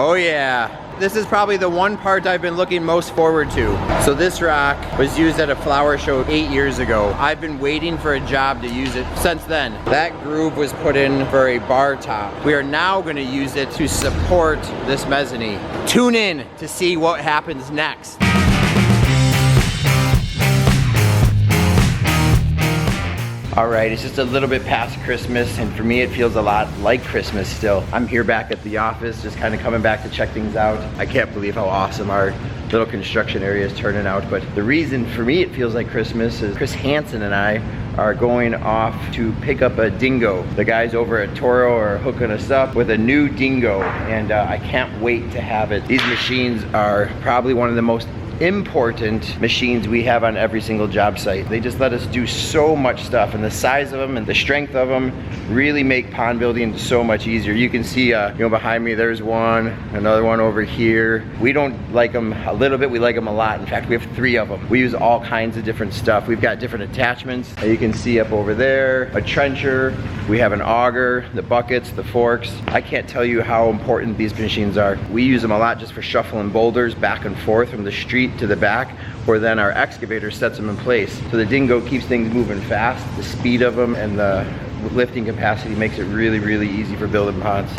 Oh yeah. This is probably the one part I've been looking most forward to. So this rock was used at a flower show 8 years ago. I've been waiting for a job to use it since then. That groove was put in for a bar top. We are now going to use it to support this mezzanine. Tune in to see what happens next. All right, it's just a little bit past Christmas, and for me it feels a lot like Christmas still. I'm here back at the office, just kind of coming back to check things out. I can't believe how awesome our little construction area is turning out, but the reason for me it feels like Christmas is Chris Hansen and I are going off to pick up a Dingo. The guys over at Toro are hooking us up with a new Dingo, and I can't wait to have it. These machines are probably one of the most important machines we have on every single job site. They just let us do so much stuff, and the size of them and the strength of them really make pond building so much easier. You can see, you know, behind me there's one, another one over here. We don't like them a little bit, we like them a lot. In fact, we have 3 of them. We use all kinds of different stuff. We've got different attachments. You can see up over there, a trencher. We have an auger, the buckets, the forks. I can't tell you how important these machines are. We use them a lot just for shuffling boulders back and forth from the street to the back, where then our excavator sets them in place. So the Dingo keeps things moving fast. The speed of them and the lifting capacity makes it really, really easy for building ponds.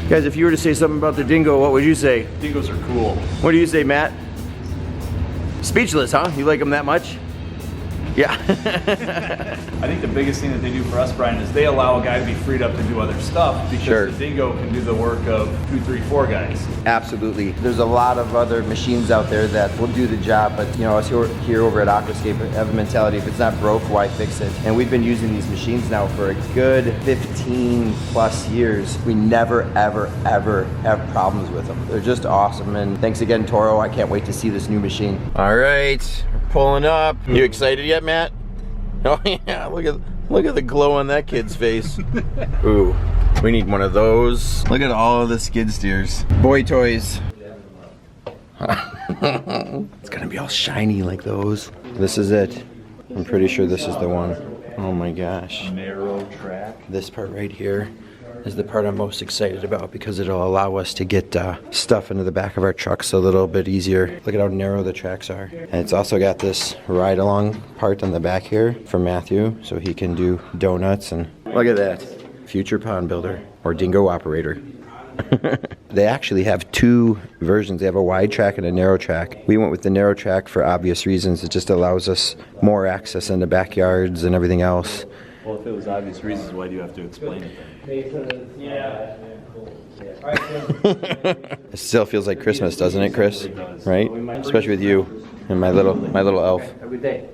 Guys, if you were to say something about the Dingo, what would you say? Dingoes are cool. What do you say, Matt? Speechless, huh? You like them that much? Yeah. I think the biggest thing that they do for us, Brian, is they allow a guy to be freed up to do other stuff because the Dingo can do the work of 2, 3, 4 guys. Absolutely. There's a lot of other machines out there that will do the job, but you know, us here over at Aquascape have a mentality, if it's not broke, why fix it? And we've been using these machines now for a good 15 plus years. We never, ever, ever have problems with them. They're just awesome, and thanks again, Toro. I can't wait to see this new machine. All right, we're pulling up. You excited yet, Matt? Oh yeah, look at the glow on that kid's face. Ooh, we need one of those. Look at all of the skid steers. Boy toys. It's gonna be all shiny like those. This is it. I'm pretty sure this is the one. Oh my gosh. Narrow track. This part right here is the part I'm most excited about because it'll allow us to get stuff into the back of our trucks a little bit easier. Look at how narrow the tracks are. And it's also got this ride along part on the back here for Matthew, so he can do donuts. And look at that. Future pond builder or Dingo operator. They actually have 2 versions. They have a wide track and a narrow track. We went with the narrow track for obvious reasons. It just allows us more access in the backyards and everything else. Well, if it was obvious reasons, why do you have to explain it then? Yeah. It still feels like Christmas, doesn't it, Chris? Right? Especially with you and my little elf. Every day.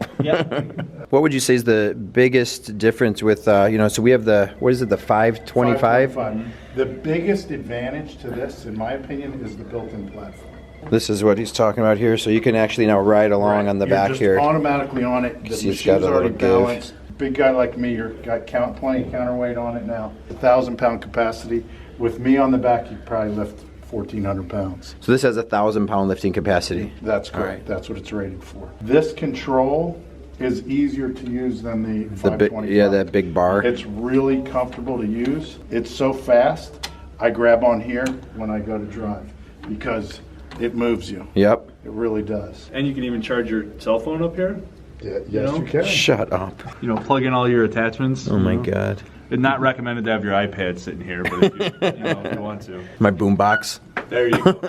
What would you say is the biggest difference with you know? So we have the, what is it, the 525? 525. The biggest advantage to this, in my opinion, is the built-in platform. This is what he's talking about here. So you can actually now ride along on the You're back just here. Automatically on it. The See, it's got machine's a already little give. balanced. Big guy like me, you're got plenty of counterweight on it now. 1,000-pound capacity. With me on the back, you probably lift 1,400 pounds. So this has a 1,000-pound lifting capacity. That's correct. Right. That's what it's rated for. This control is easier to use than the 525. Yeah, that big bar. It's really comfortable to use. It's so fast. I grab on here when I go to drive. because it moves you. Yep. It really does. And you can even charge your cell phone up here. Yeah, yes, you can. Shut up. You know, plug in all your attachments. Oh my God. It's not recommended to have your iPad sitting here, but if if you want to. My boombox. There you go.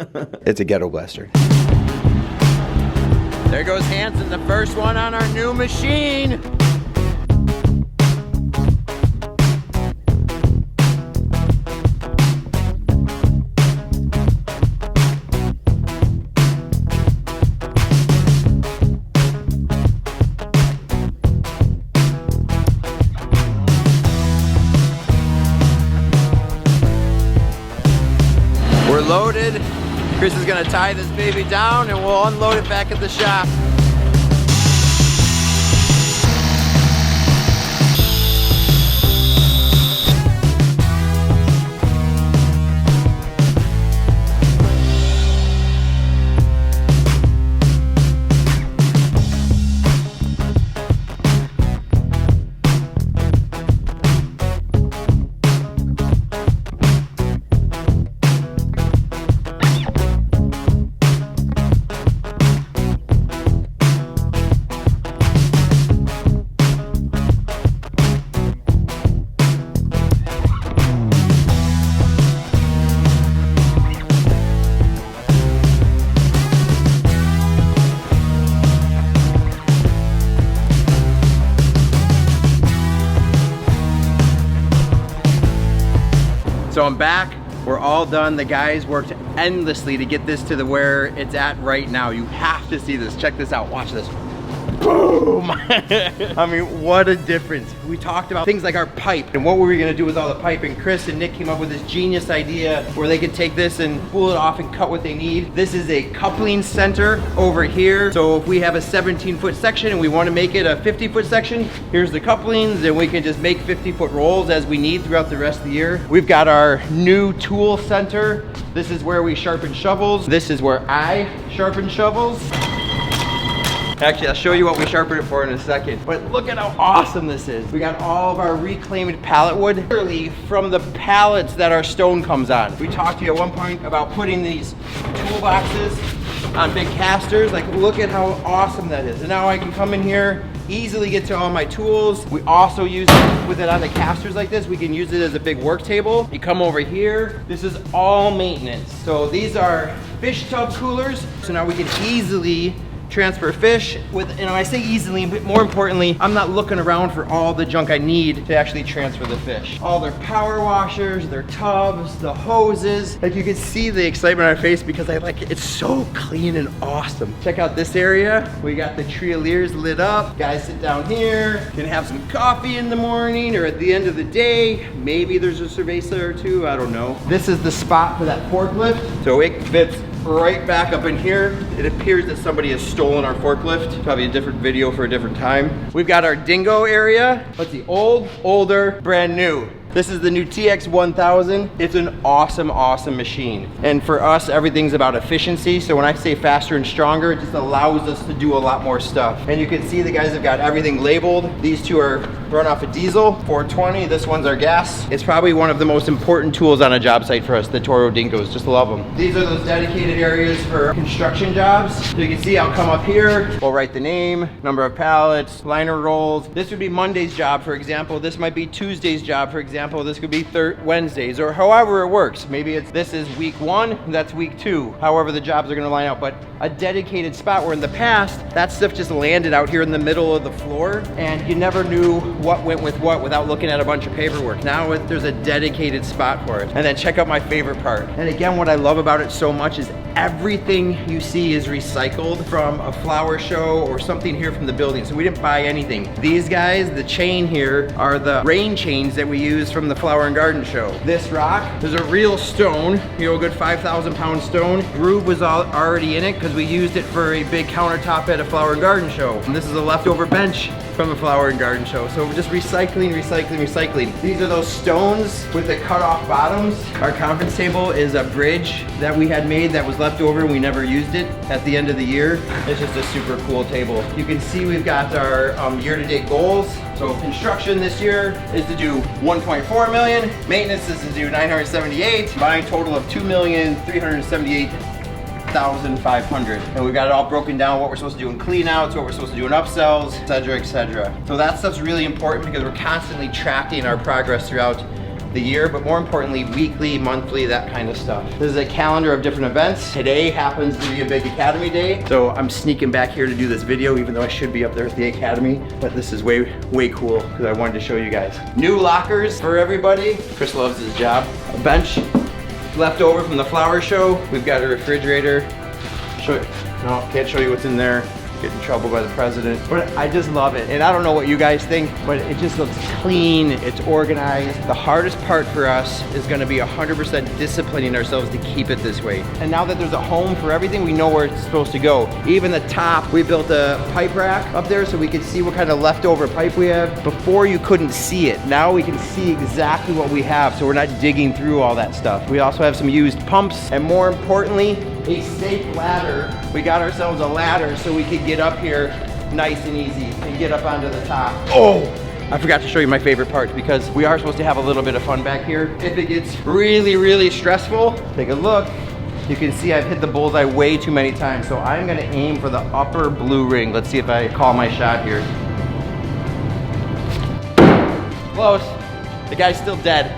It's a ghetto blaster. There goes Hanson, the first one on our new machine. We're loaded. Chris is gonna tie this baby down and we'll unload it back at the shop. So I'm back, we're all done. The guys worked endlessly to get this to where it's at right now. You have to see this, check this out, watch this. Boom! I mean, what a difference. We talked about things like our pipe and what were we gonna do with all the pipe, and Chris and Nick came up with this genius idea where they could take this and pull it off and cut what they need. This is a coupling center over here. So if we have a 17-foot section and we wanna make it a 50-foot section, here's the couplings, and we can just make 50-foot rolls as we need throughout the rest of the year. We've got our new tool center. This is where we sharpen shovels. This is where I sharpen shovels. Actually, I'll show you what we sharpened it for in a second. But look at how awesome this is. We got all of our reclaimed pallet wood, literally from the pallets that our stone comes on. We talked to you at one point about putting these toolboxes on big casters. Like, look at how awesome that is. And now I can come in here, easily get to all my tools. We also use it with it on the casters like this. We can use it as a big work table. You come over here, this is all maintenance. So these are fish tub coolers. So now we can easily transfer fish with, and I say easily, but more importantly, I'm not looking around for all the junk I need to actually transfer the fish. All their power washers, their tubs, the hoses. Like, you can see the excitement on our face because I like it. It's so clean and awesome. Check out this area. We got the Trioliers lit up. Guys sit down here, can have some coffee in the morning or at the end of the day. Maybe there's a cerveza or two, I don't know. This is the spot for that forklift. So it fits right back up in here. It appears that somebody has stolen our forklift. Probably a different video for a different time. We've got our Dingo area. Let's see, old, older, brand new. This is the new TX1000. It's an awesome, awesome machine. And for us, everything's about efficiency. So when I say faster and stronger, it just allows us to do a lot more stuff. And you can see the guys have got everything labeled. These two are run off a diesel, 420. This one's our gas. It's probably one of the most important tools on a job site for us, the Toro Dingos. Just love them. These are those dedicated areas for construction jobs. So you can see I'll come up here. We'll write the name, number of pallets, liner rolls. This would be Monday's job, for example. This might be Tuesday's job, for example. This could be Wednesdays, or however it works. Maybe this is week 1, that's week 2. However the jobs are gonna line out, but a dedicated spot where in the past, that stuff just landed out here in the middle of the floor and you never knew what went with what without looking at a bunch of paperwork. Now there's a dedicated spot for it. And then check out my favorite part. And again, what I love about it so much is everything you see is recycled from a flower show or something here from the building. So we didn't buy anything. These guys, the chain here, are the rain chains that we use from the flower and garden show. This rock, there's a real stone, you know, a good 5,000 pound stone. Groove was already in it because we used it for a big countertop at a flower and garden show. And this is a leftover bench from the flower and garden show. So we're just recycling. These are those stones with the cut off bottoms. Our conference table is a bridge that we had made that was left over and we never used it at the end of the year. It's just a super cool table. You can see we've got our year-to-date goals. So construction this year is to do 1.4 million. Maintenance is to do 978. Combined total of 2,378,500. And we've got it all broken down, what we're supposed to do in clean outs, what we're supposed to do in upsells, etc., etc. So that stuff's really important because we're constantly tracking our progress throughout the year, but more importantly, weekly, monthly, that kind of stuff. This is a calendar of different events. Today happens to be a big Academy day. So I'm sneaking back here to do this video, even though I should be up there at the Academy, but this is way cool because I wanted to show you guys. New lockers for everybody. Chris loves his job. A bench left over from the flower show. We've got a refrigerator. No, can't show you what's in there. Get in trouble by the president. But I just love it. And I don't know what you guys think, but it just looks clean, it's organized. The hardest part for us is gonna be 100% disciplining ourselves to keep it this way. And now that there's a home for everything, we know where it's supposed to go. Even the top, we built a pipe rack up there so we could see what kind of leftover pipe we have. Before you couldn't see it. Now we can see exactly what we have, so we're not digging through all that stuff. We also have some used pumps, and more importantly, a safe ladder. We got ourselves a ladder so we could get up here nice and easy and get up onto the top. Oh, I forgot to show you my favorite part because we are supposed to have a little bit of fun back here. If it gets really stressful, take a look. You can see I've hit the bullseye way too many times, so I'm gonna aim for the upper blue ring. Let's see if I call my shot here. Close. The guy's still dead.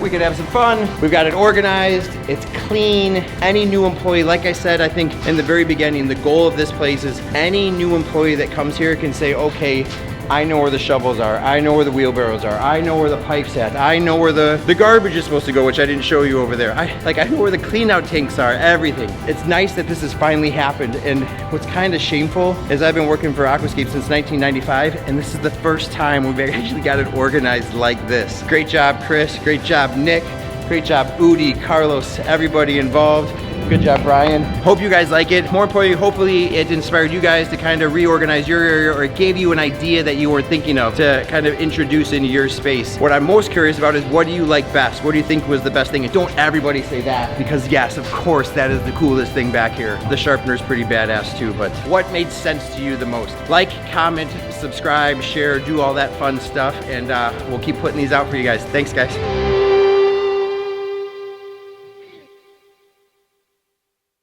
We could have some fun. We've got it organized. It's clean. Any new employee, like I said, I think in the very beginning, the goal of this place is any new employee that comes here can say, okay, I know where the shovels are. I know where the wheelbarrows are. I know where the pipe's at. I know where the garbage is supposed to go, which I didn't show you over there. I know where the clean out tanks are, everything. It's nice that this has finally happened. And what's kind of shameful is I've been working for Aquascape since 1995, and this is the first time we've actually got it organized like this. Great job, Chris. Great job, Nick. Great job, Udi, Carlos, everybody involved. Good job, Brian. Hope you guys like it. More importantly, hopefully it inspired you guys to kind of reorganize your area, or it gave you an idea that you weren't thinking of to kind of introduce into your space. What I'm most curious about is, what do you like best? What do you think was the best thing? And don't everybody say that, because yes, of course, that is the coolest thing back here. The sharpener's pretty badass too, but what made sense to you the most? Like, comment, subscribe, share, do all that fun stuff, and we'll keep putting these out for you guys. Thanks, guys.